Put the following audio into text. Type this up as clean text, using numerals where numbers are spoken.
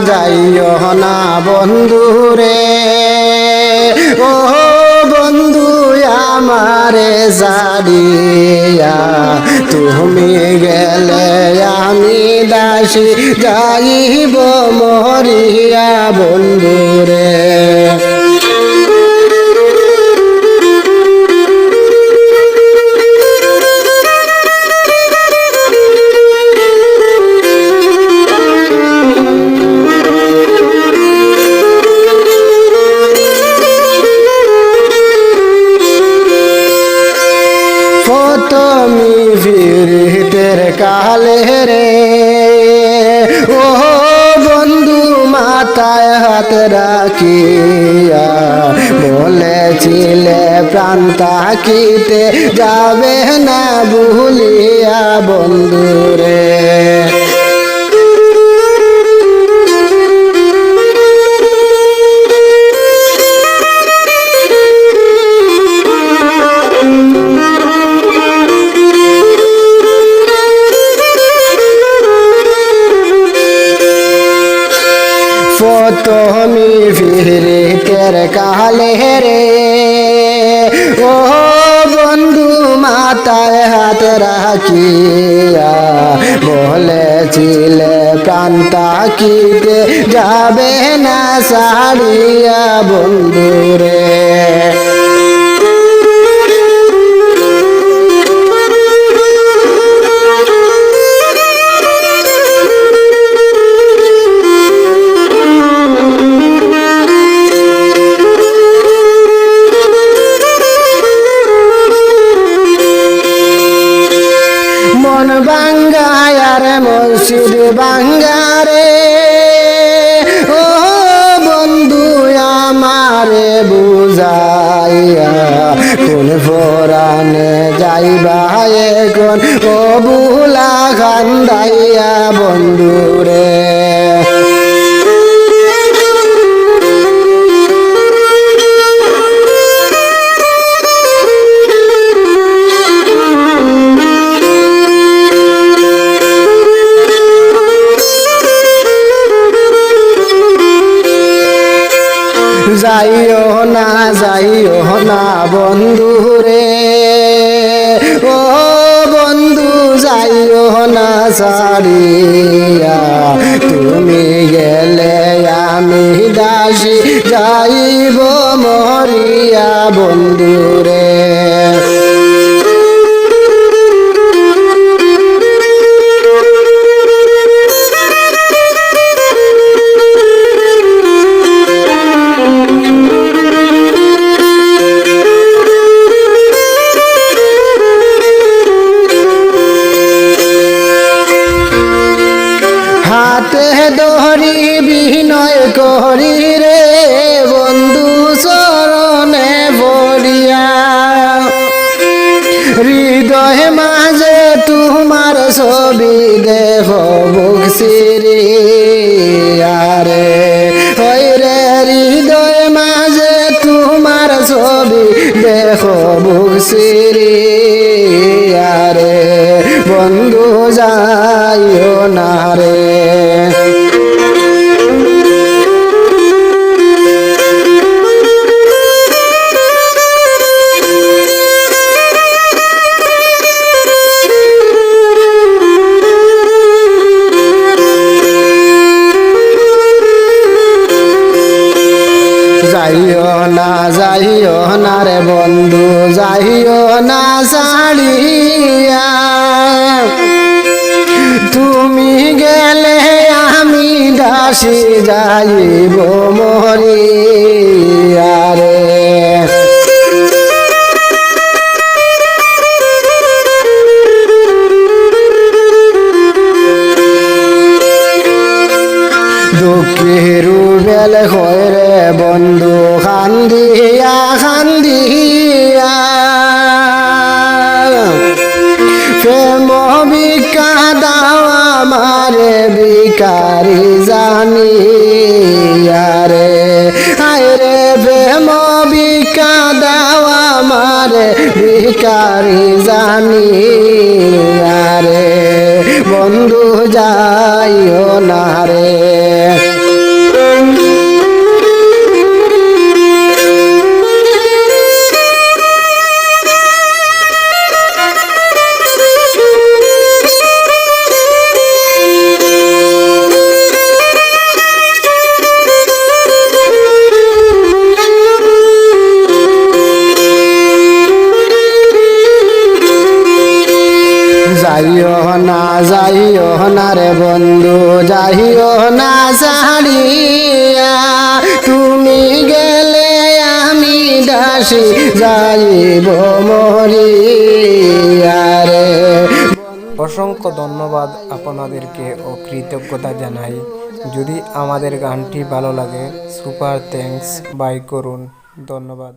যাইও না বন্ধু রে, ও বন্ধু আমারে জাড়িয়া তুমি গেলে আমি দাসী যাইব মরিয়া বন্ধু রে। তুমি ফিরিতের কালে রে, ও বন্ধু মাথায় হাত রাখিয়া বলেছিলে প্রাণ থাকিতে যাবে না ভুলিয়া বন্ধু রে। তুমি ফিরিতের কালে রে, ও বন্ধু মাথায় হাত রাখিয়া বলেছিলে প্রাণ থাকিতে যাবে না ছাড়িয়া বন্ধু রে। মন বাঙ্গায়ার মসজিদ বাঙ্গারে, ও বন্ধু আমারে বুঝাইয়া কোন ফোরানে যাইবা এখন ও বুলা কান্দাইয়া বন্ধু রে। যাইও না বন্ধু রে, ও বন্ধু যাইও না ছাড়িয়া তুমি গেলে আমি দাসী যাইব মরিয়া বন্ধু রে। হাতে ধরি বিনয় করি রে বন্ধু চরণে পড়িয়া, হৃদয় মাঝে তোমার ছবি দেখ বুক সিরিয়া রে, ওই রে হৃদয় মাঝে তোমার ছবি দেখ বুক সিরিয়া রে বন্ধু যাইও না রে। যাইও না রে বন্ধু যাইও না ছাড়িয়া, তুমি গেলে আমি দাসী যাইব মরিয়া রে। দুঃখের বেল হয় রে বন্ধু কান্দিয়া কান্দিয়া, প্রেম ভিক্ষা দাও আমারে ভিখারি জানিয়া রে, আয় রে প্রেম ভিক্ষা দাও আমারে ভিখারি জানিয়া রে বন্ধু যাইও না রে। যাইও না রে বন্ধু, যাইও না ছাড়িয়া, তুমি গেলে আমি দাসী যাইব মরিয়া রে। অসংখ্য ধন্যবাদ আপনাদেরকে ও কৃতজ্ঞতা জানাই। যদি আমাদের গানটি ভালো লাগে সুপার থ্যাঙ্কস বাই করুন। ধন্যবাদ।